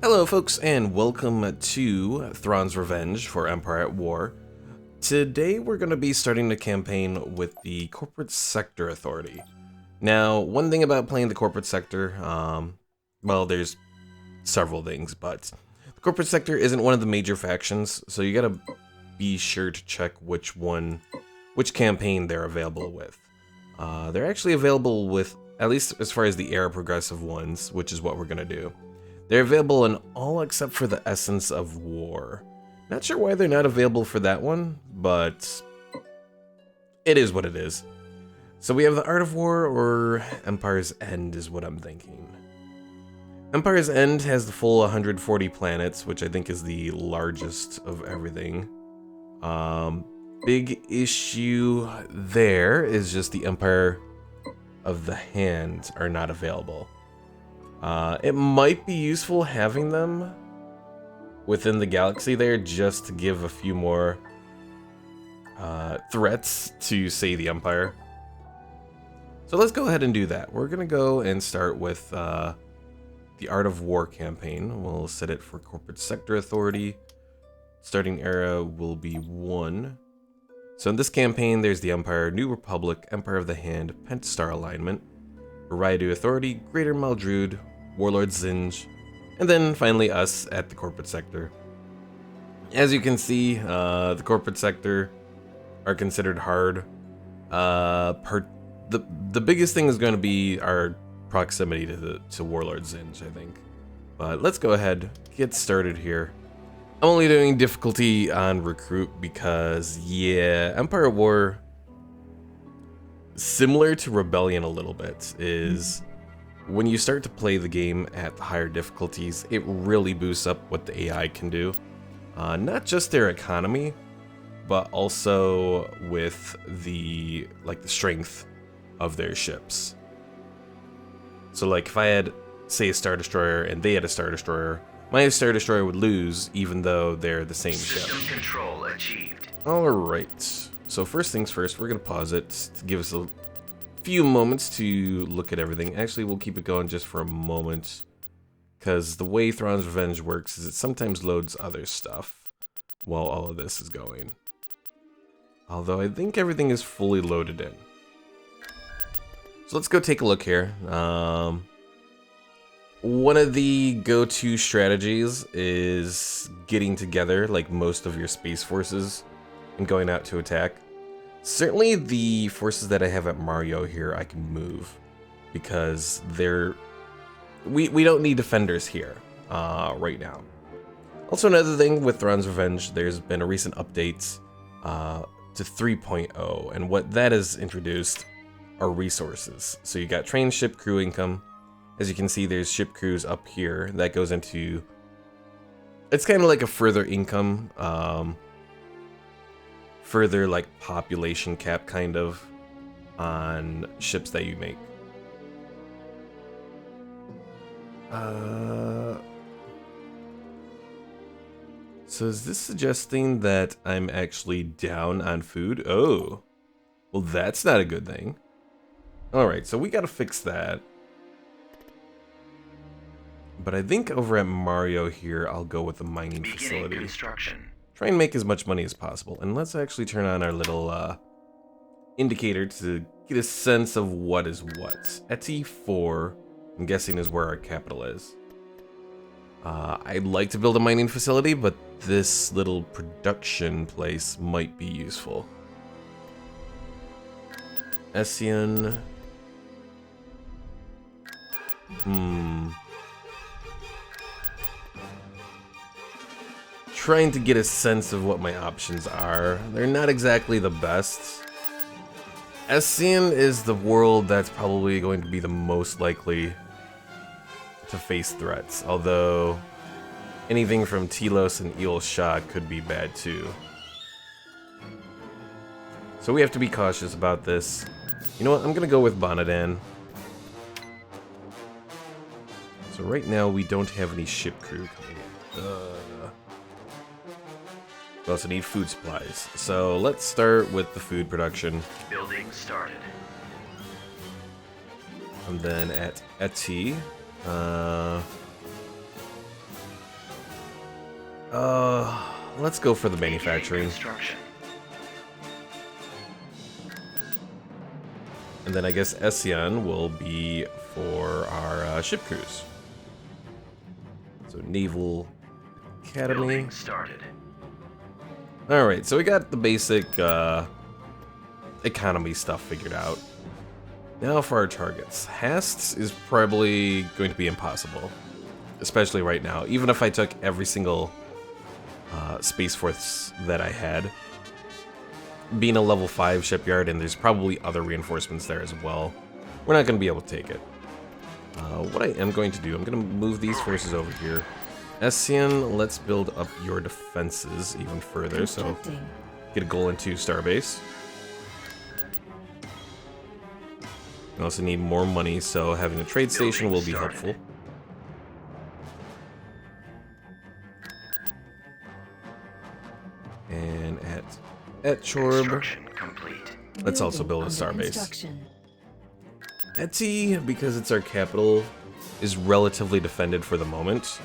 Hello folks and welcome to Thrawn's Revenge for Empire at War. Today we're going to be starting the campaign with the Corporate Sector Authority. Now, one thing about playing the Corporate Sector, well, there's several things, but the Corporate Sector isn't one of the major factions, so you gotta be sure to check which campaign they're available with. They're actually available with, at least as far as the era progressive ones, which is what we're gonna do. They're available in all except for the Essence of War. Not sure why they're not available for that one, but it is what it is. So we have the Art of War or Empire's End is what I'm thinking. Empire's End has the full 140 planets, which I think is the largest of everything. Big issue there is just the Empire of the Hand are not available. It might be useful having them within the galaxy there just to give a few more threats to, say, the Empire. So let's go ahead and do that. We're going to go and start with the Art of War campaign. We'll set it for Corporate Sector Authority. Starting era will be 1. So in this campaign, there's the Empire, New Republic, Empire of the Hand, Pentastar Alignment, Raidu Authority, Greater Maldrude, warlords Zinj, and then finally us at the Corporate Sector. As you can see, the Corporate Sector are considered hard. The biggest thing is going to be our proximity to warlords Zinj, I think. But let's go ahead, get started here. I'm only doing difficulty on recruit because, yeah, Empire at War, similar to Rebellion a little bit, is when you start to play the game at the higher difficulties, it really boosts up what the AI can do. Not just their economy, but also with the strength of their ships. So like if I had, say, a Star Destroyer and they had a Star Destroyer, my Star Destroyer would lose even though they're the same ship. System control achieved. Alright, so first things first, we're going to pause it to give us a few moments to look at everything. Actually, we'll keep it going just for a moment, because the way Thrawn's Revenge works is it sometimes loads other stuff while all of this is going. Although I think everything is fully loaded in. So let's go take a look here. One of the go-to strategies is getting together like most of your space forces and going out to attack. Certainly the forces that I have at Mario here I can move because we don't need defenders here right now. Also, another thing with Thrawn's Revenge, there's been a recent update to 3.0, and what that has introduced are resources. So you got trained ship crew income. As you can see, there's ship crews up here. That goes into... It's kind of like a further income, further like population cap kind of on ships that you make. So is this suggesting that I'm actually down on food? Oh, well that's not a good thing. Alright, so we gotta fix that. But I think over at Mario here, I'll go with the mining facility. Construction. Try and make as much money as possible. And let's actually turn on our little indicator to get a sense of what is what. Eti 4, I'm guessing, is where our capital is. I'd like to build a mining facility, but this little production place might be useful. Essian. Trying to get a sense of what my options are. They're not exactly the best. Essian is the world that's probably going to be the most likely to face threats, although anything from Telos and Eel Shah could be bad too. So we have to be cautious about this. You know what, I'm gonna go with Bonadan. So right now we don't have any ship crew coming in. We also need food supplies. So let's start with the food production. Building started. And then at Eti, Let's go for the manufacturing. Construction. And then I guess Ession will be for our ship crews. So Naval Academy. Building started. Alright, so we got the basic economy stuff figured out. Now for our targets. Hasts is probably going to be impossible. Especially right now. Even if I took every single Space Force that I had. Being a level 5 shipyard, and there's probably other reinforcements there as well. We're not going to be able to take it. What I am going to do, I'm going to move these forces over here. Ession, let's build up your defenses even further, so get a goal into Starbase. We also need more money, so having a trade station will be helpful. And at Chorb, Construction complete. let's also build a starbase. Eti, because it's our capital, is relatively defended for the moment,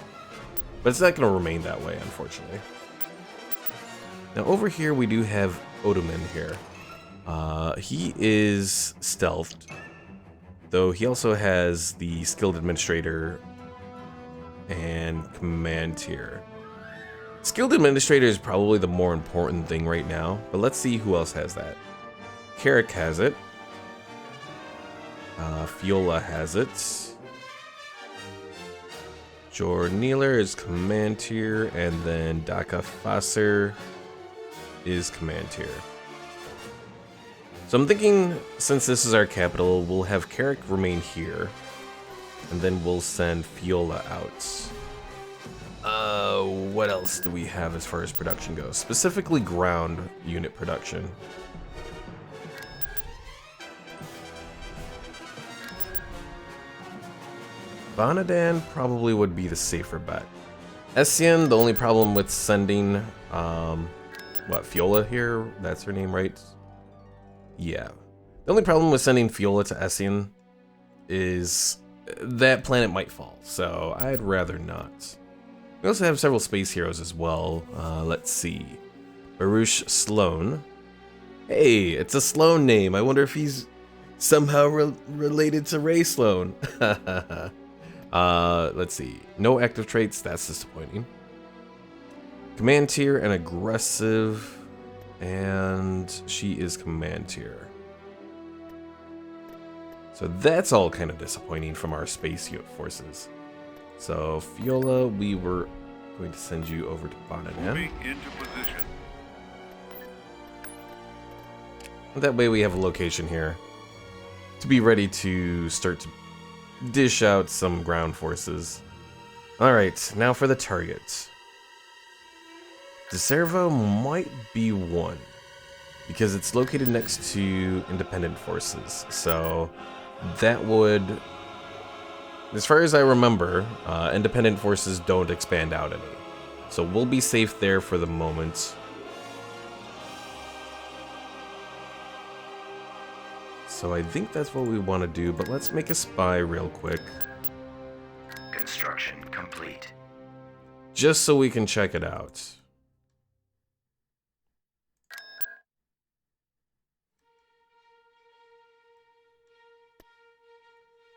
but it's not going to remain that way, unfortunately. Now over here we do have Otoman here. He is stealthed, though he also has the skilled administrator and command tier. Skilled administrator is probably the more important thing right now, but let's see who else has that. Carrick has it. Fiola has it. Jor Neeler is command tier, and then Daka Fasser is command tier. So I'm thinking, since this is our capital, we'll have Carrick remain here, and then we'll send Fiola out. What else do we have as far as production goes? Specifically ground unit production. Bonadan probably would be the safer bet. Ession, the only problem with sending, Fiola here? That's her name, right? Yeah. The only problem with sending Fiola to Ession is that planet might fall, so I'd rather not. We also have several space heroes as well. Let's see. Baruch Sloan. Hey, it's a Sloan name. I wonder if he's somehow related to Ray Sloan. Let's see. No active traits. That's disappointing. Command tier and aggressive. And she is command tier. So that's all kind of disappointing from our space forces. So, Fiola, we were going to send you over to Bonadan. Moving into position. That way we have a location here to be ready to start to dish out some ground forces. Alright, now for the targets. DeServo might be one, because it's located next to independent forces. So, that would... As far as I remember, independent forces don't expand out any. So we'll be safe there for the moment. So I think that's what we want to do, but let's make a spy real quick. Construction complete. Just so we can check it out.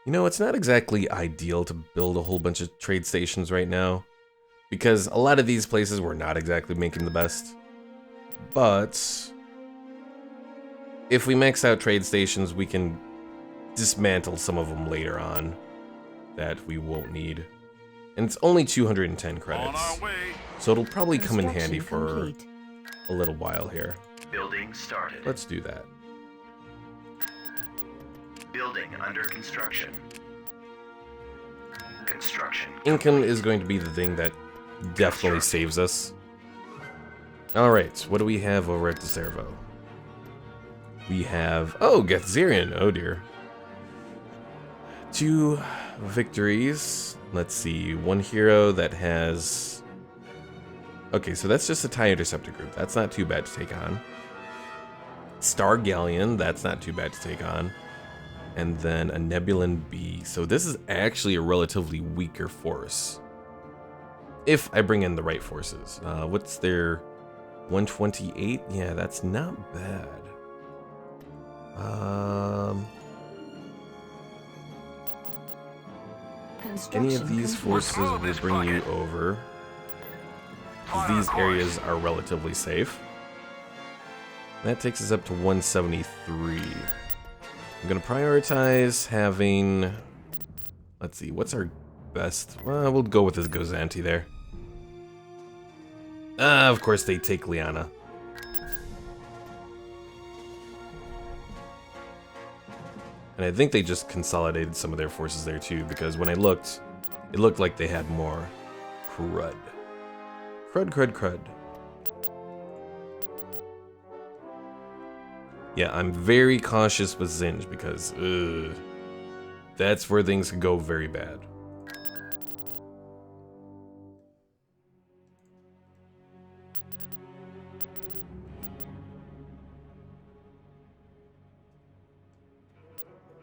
You know, it's not exactly ideal to build a whole bunch of trade stations right now, because a lot of these places were not exactly making the best. But if we max out trade stations, we can dismantle some of them later on that we won't need. And it's only 210 credits, On our way. so it'll probably come in handy for a little while here. Building started. Let's do that. Building under construction. Construction. Income is going to be the thing that definitely saves us. Alright, what do we have over at DeServo? We have... Oh, Gethzerian. Oh dear. 2 victories. Let's see. 1 hero that has... Okay, so that's just a TIE Interceptor group. That's not too bad to take on. Star Galleon. That's not too bad to take on. And then a Nebulan B. So this is actually a relatively weaker force. If I bring in the right forces. What's their 128? Yeah, that's not bad. Any of these forces will bring you over, because these areas are relatively safe. That takes us up to 173. I'm going to prioritize having... Let's see, what's our best? Well, we'll go with this Gozanti there. Of course they take Liana. And I think they just consolidated some of their forces there too, because when I looked, it looked like they had more crud. Crud. Yeah, I'm very cautious with Zinj because, that's where things can go very bad.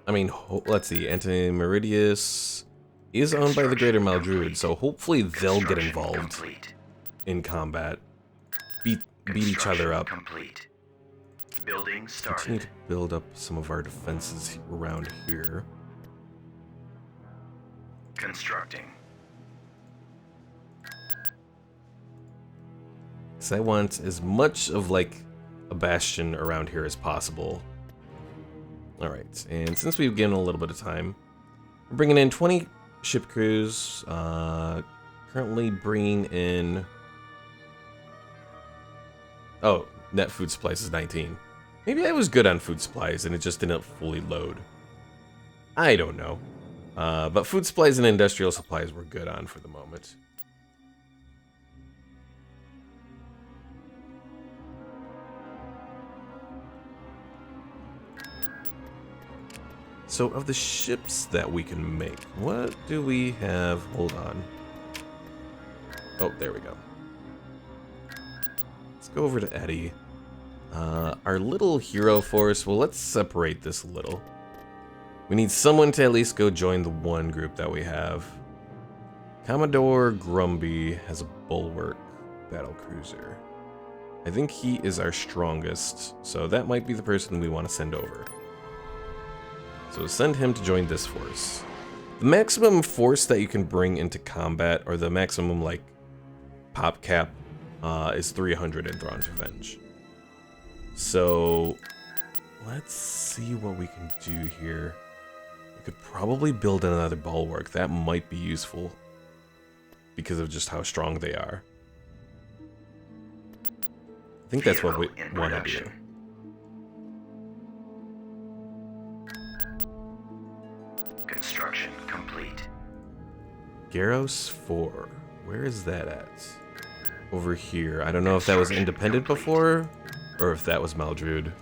I mean, let's see, Antimeridius is owned by the Greater Maldruid, so hopefully they'll get involved in combat. Beat each other up. Building started. Continue to build up some of our defenses around here. Constructing. Because I want as much of like a bastion around here as possible. Alright, and since we've given a little bit of time, we're bringing in 20 ship crews. Currently bringing in... Oh, net food supplies is 19. Maybe I was good on food supplies and it just didn't fully load. I don't know. But food supplies and industrial supplies we're good on for the moment. So of the ships that we can make, what do we have? Hold on. Oh, there we go. Let's go over to Eddie. Our little hero force, well, let's separate this a little. We need someone to at least go join the one group that we have. Commodore Grumby has a bulwark battle cruiser. I think he is our strongest, so that might be the person we want to send over. So send him to join this force. The maximum force that you can bring into combat, or the maximum, like, pop cap, is 300 in Thrawn's Revenge. So, let's see what we can do here. We could probably build another bulwark. That might be useful, because of just how strong they are. I think that's what we want to do. Construction complete. Garros 4. Where is that at? Over here. I don't know if that was independent before, or if that was Maldruid.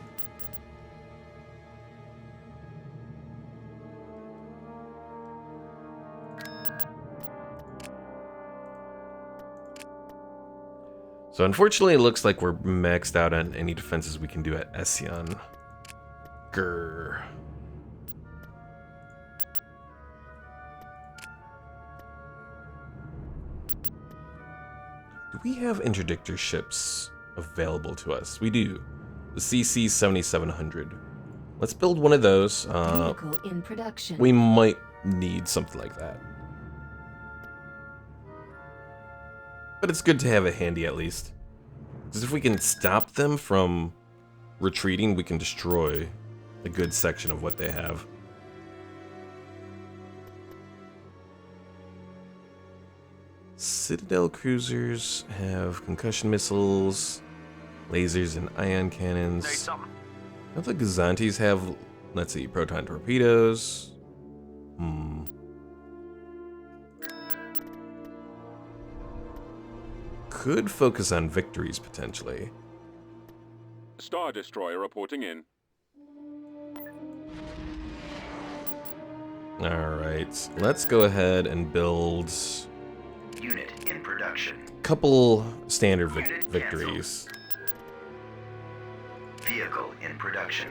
So unfortunately, it looks like we're maxed out on any defenses we can do at Ession. Grr. Do we have interdictor ships available to us? We do. The CC 7700. Let's build one of those. Vehicle in production. We might need something like that. But it's good to have it handy at least. Because if we can stop them from retreating, we can destroy a good section of what they have. Citadel cruisers have concussion missiles, lasers and ion cannons. Don't the Gozantis have, let's see, proton torpedoes? Could focus on victories, potentially. Star Destroyer reporting in. Alright, let's go ahead and build Unit in production. a couple standard victories. Vehicle in production.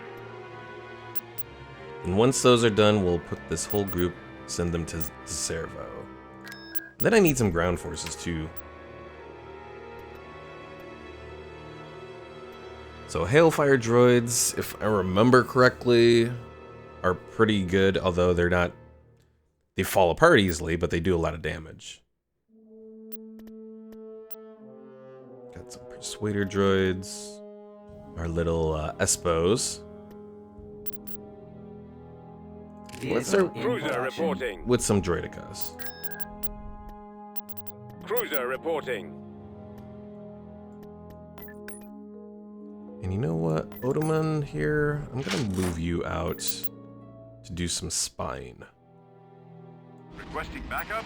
And once those are done, we'll put this whole group, send them to Servo. Then I need some ground forces too. So Hailfire droids, if I remember correctly, are pretty good, although they're not... They fall apart easily, but they do a lot of damage. Got some Persuader droids. Our little Espos. Let's start Cruiser reporting. with some Droidicas. Cruiser reporting. And you know what, Otoman here, I'm gonna move you out to do some spying. Requesting backup.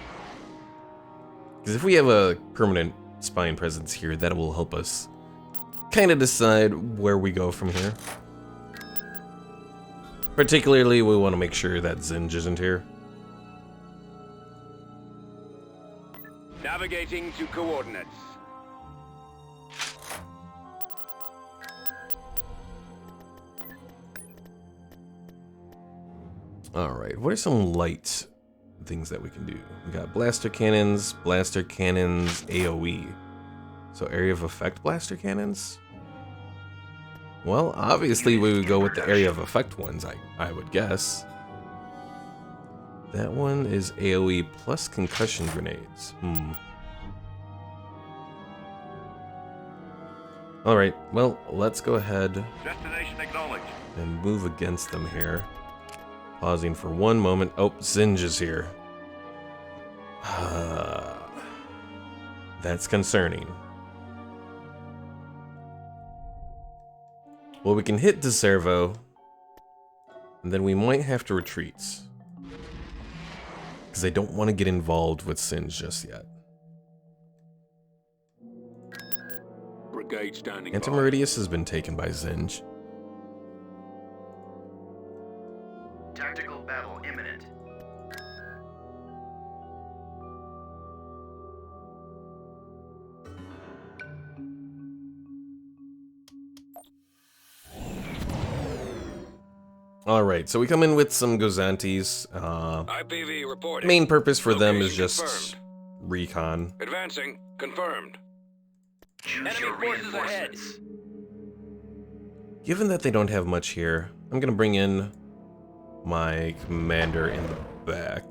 Because if we have a permanent spying presence here, that will help us kind of decide where we go from here. Particularly, we want to make sure that Zinj isn't here. Navigating to coordinates. Alright, what are some light things that we can do? We got blaster cannons, AoE. So area of effect blaster cannons? Well, obviously we would go with the area of effect ones, I would guess. That one is AoE plus concussion grenades. Alright, well, let's go ahead Destination acknowledged. and move against them here. Pausing for one moment. Oh, Zinj is here. That's concerning. Well, we can hit DeServo, and then we might have to retreat. Because I don't want to get involved with Zinj just yet. Brigade standing by. Antimeridius has been taken by Zinj. Tactical battle imminent. Alright, so we come in with some Gozantis. IPV reporting. Main purpose for them is Location just confirmed. recon. Advancing. Confirmed. Choose Enemy your forces ahead. reinforcements. Given that they don't have much here, I'm gonna bring in my commander in the back.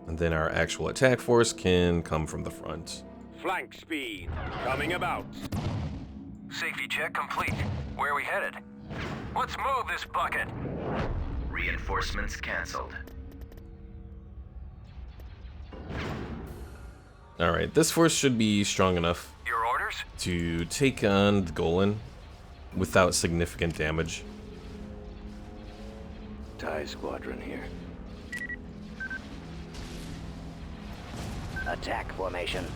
And then our actual attack force can come from the front. Flank speed. Coming about. Safety check complete. Where are we headed? Let's move this bucket. Reinforcements cancelled. Alright, this force should be strong enough Your orders? to take on the Golan without significant damage. TIE squadron here. Attack formation.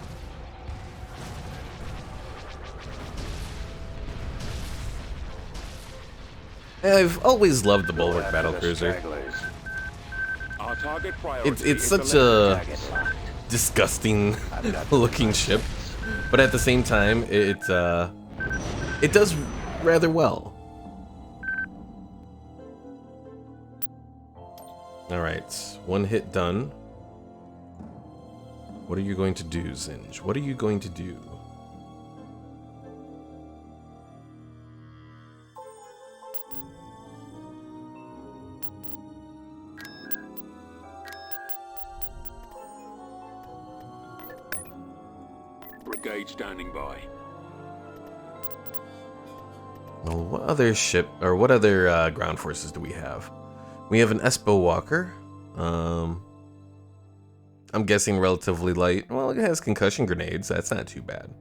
I've always loved the Bulwark battlecruiser. Stragglers. Our target priority It's is such the a disgusting looking ship, but at the same time, it does rather well. All right, one hit done. What are you going to do, Zinj? What are you going to do? Brigade standing by. Well, what other ship or what other ground forces do we have? We have an Espo Walker. I'm guessing relatively light. Well, it has concussion grenades. That's not too bad.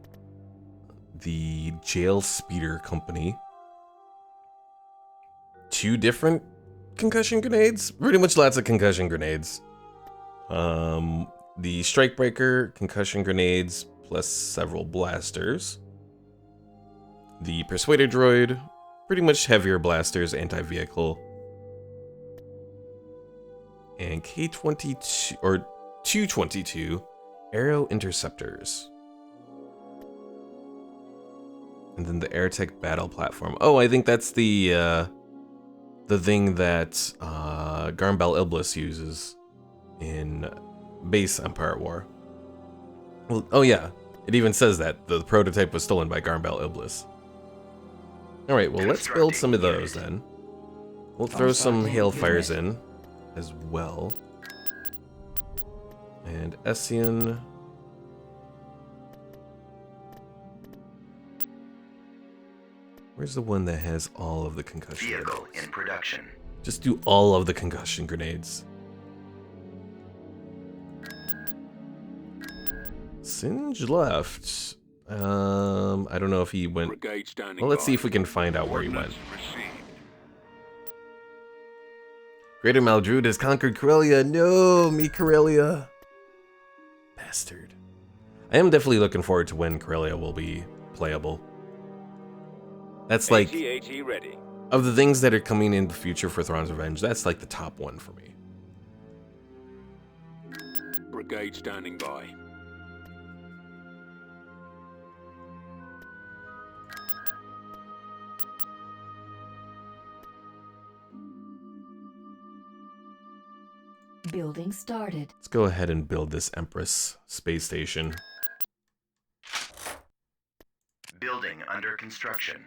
The Jail Speeder Company. 2 different concussion grenades? Pretty much lots of concussion grenades. The Strikebreaker, concussion grenades, plus several blasters. The Persuader Droid, pretty much heavier blasters, anti-vehicle. And K-22, or 222, Aero Interceptors. And then the AirTech Battle Platform. Oh, I think that's the thing that Garmbel Iblis uses in base Empire at War. Well, oh yeah, it even says that the prototype was stolen by Garmbel Iblis. Alright, well let's build some of those then. We'll throw some Hailfires in as well. And Essien. Where's the one that has all of the concussion Vehicle grenades? in production. Just do all of the concussion grenades. Singe left. I don't know if he went. Brigade standing Well, let's by. see if we can find out where he went. Ordnance received. Greater Maldrude has conquered Corellia. No, me Corellia. Bastard. I am definitely looking forward to when Corellia will be playable. That's like, AT-AT ready. of the things that are coming in the future for Thrawn's Revenge, that's like the top one for me. Brigade standing by. Building started. Let's go ahead and build this Empress space station. Building under construction.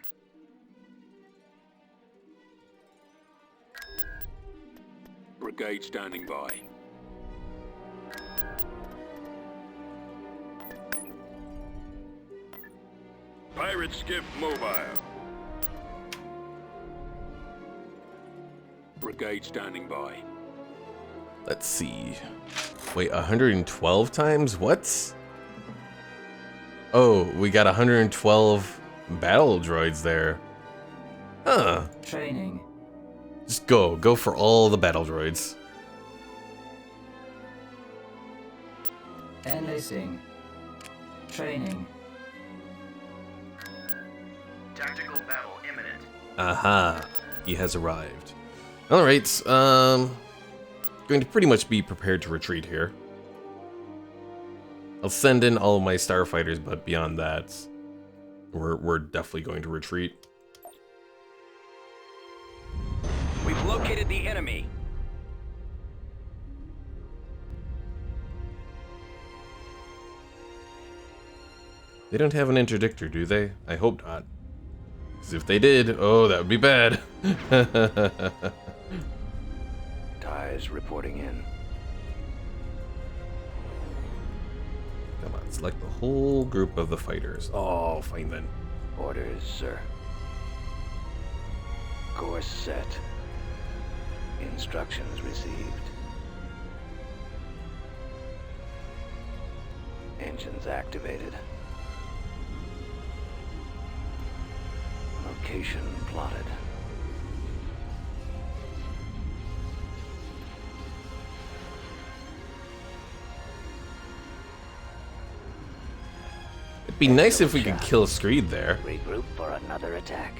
Brigade standing by. Pirate skiff mobile. Brigade standing by. Let's see. Wait, 112 times? What? Oh, we got 112 battle droids there. Huh. Training. Just go. Go for all the battle droids. Enlisting. Training. Tactical battle imminent. Aha. He has arrived. Alright, going to pretty much be prepared to retreat here. I'll send in all of my starfighters, but beyond that, we're definitely going to retreat. We've located the enemy. They don't have an interdictor, do they? I hope not. Because if they did, oh, that would be bad. TIEs reporting in. Come on, select the whole group of the fighters. Oh, fine then. Orders, sir. Course set. Instructions received. Engines activated. Location plotted. It'd be nice if we could kill Screed there. Regroup for another attack.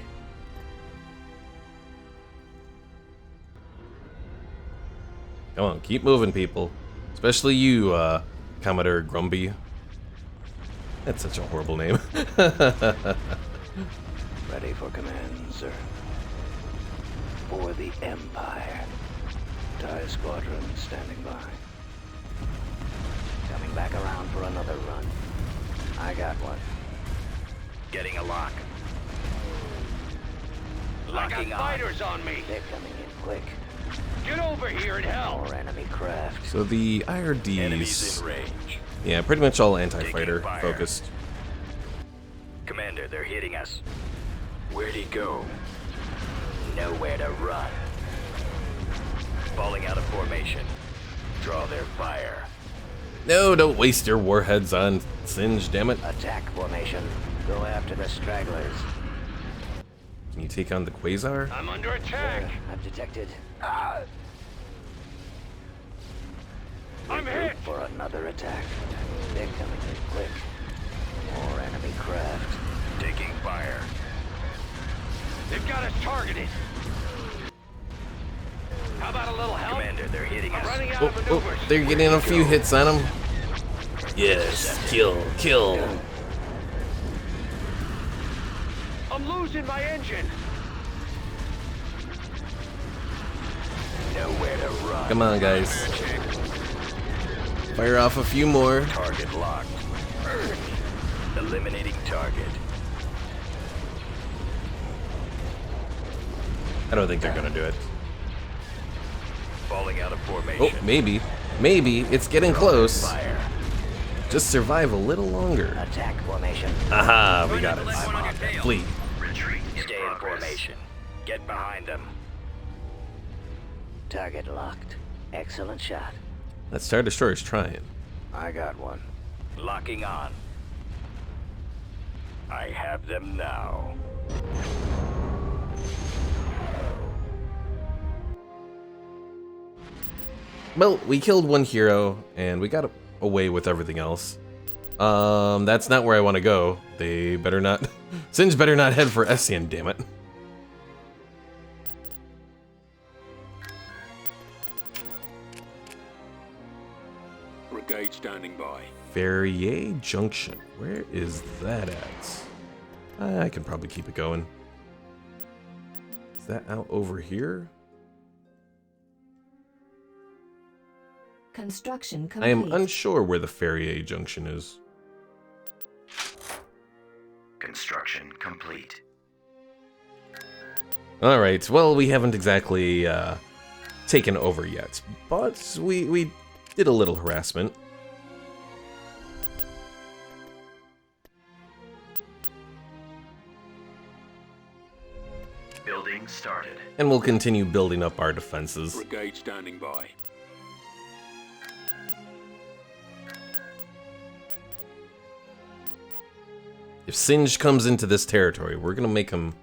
Come on, keep moving, people. Especially you, Commodore Grumby. That's such a horrible name. Ready for command, sir. For the Empire. TIE squadron standing by. Coming back around for another run. I got one. Getting a lock. Locking on. Fighters on me. They're coming in quick. Get over here and help. More enemy craft. So the IRDs, yeah, pretty much all anti-fighter focused. Commander, they're hitting us. Where'd he go? Nowhere to run. Falling out of formation. Draw their fire. No, don't waste your warheads on Singe, damn it. Attack formation. Go after the stragglers. Can you take on the Quasar? I'm under attack. I've detected. I'm hit for another attack. They're coming in quick. More enemy craft. Taking fire. They've got us targeted. How about a little help? Commander, they're hitting us. Running out of maneuvers. They're getting a few hits on him. Yes, kill, kill. I'm losing my engine. Nowhere to run. Come on, guys. Fire off a few more. Target locked. Eliminating target. I don't think they're gonna do it. Falling out of Oh, formation. maybe. Maybe. It's getting close. Fire. Just survive a little longer. Attack formation. Aha, we got it. I'm on them. Flee. Retreat in Stay in progress. formation. Get behind them. Target locked. Excellent shot. That Star Destroyer's trying. I got one. Locking on. I have them now. Well, we killed one hero, and we got away with everything else. That's not where I want to go. They better not... Singe better not head for Essien, damn it. Brigade standing by. Ferrier Junction. Where is that at? I can probably keep it going. Is that out over here? Construction I complete. am unsure where the Ferrier Junction is. Construction complete. Alright, well, we haven't exactly taken over yet, but we did a little harassment. Building started. And we'll continue building up our defenses. Brigade standing by. If Singe comes into this territory, we're gonna make him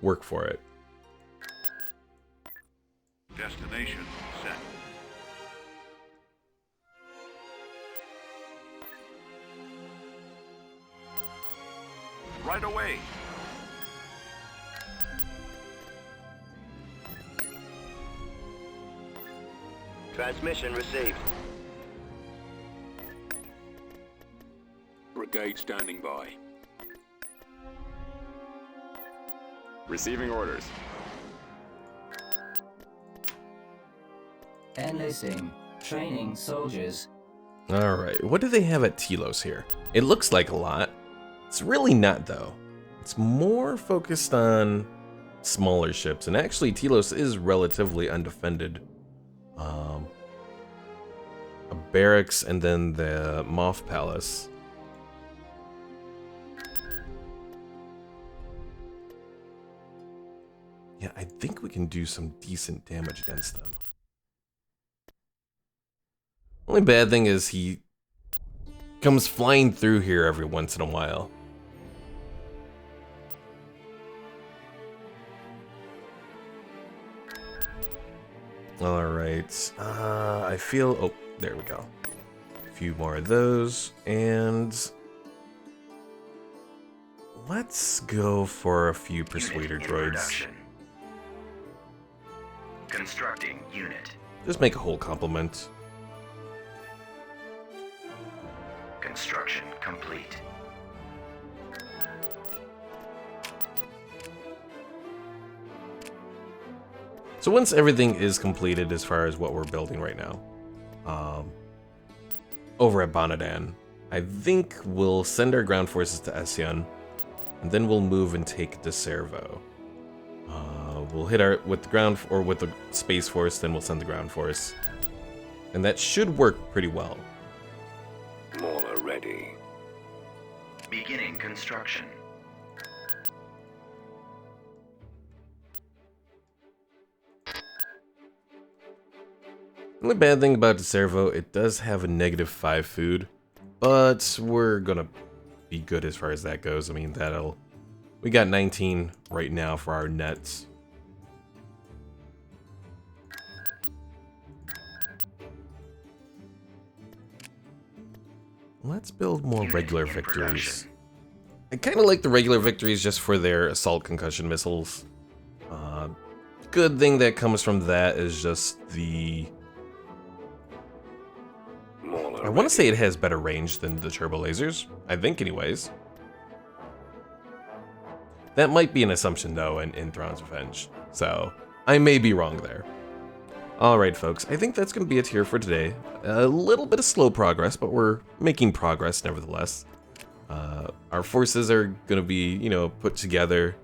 work for it. Destination set. Right away. Transmission received. Brigade standing by. Receiving orders. Enlisting. Training soldiers. Alright, what do they have at Telos here? It looks like a lot. It's really not, though. It's more focused on smaller ships, and actually Telos is relatively undefended. A barracks and then the Moth Palace. Yeah, I think we can do some decent damage against them. Only bad thing is he comes flying through here every once in a while. Alright, I feel... Oh, there we go. A few more of those, and... let's go for a few Persuader Unit in droids. production. Constructing unit. Just make a whole complement. Construction complete. So once everything is completed as far as what we're building right now, over at Bonadan, I think we'll send our ground forces to Essien, and then we'll move and take De Servo. We'll hit our with the ground or with the space force, then we'll send the ground force, and that should work pretty well. Mauler ready. Beginning construction. The only bad thing about De Servo, it does have a -5 food, but we're gonna be good as far as that goes. I mean, we got 19 right now for our nets. Let's build more Unit regular in victories. production. I kind of like the regular victories just for their assault concussion missiles. Good thing that comes from that is just the... I want to say it has better range than the turbo lasers. I think anyways. That might be an assumption though in Thrawn's Revenge. So, I may be wrong there. Alright folks, I think that's going to be it here for today. A little bit of slow progress, but we're making progress nevertheless. Our forces are going to be, put together,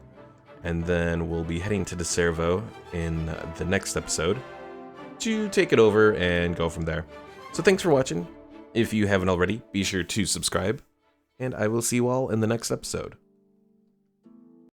and then we'll be heading to De Servo in the next episode to take it over and go from there. So thanks for watching. If you haven't already, be sure to subscribe, and I will see you all in the next episode.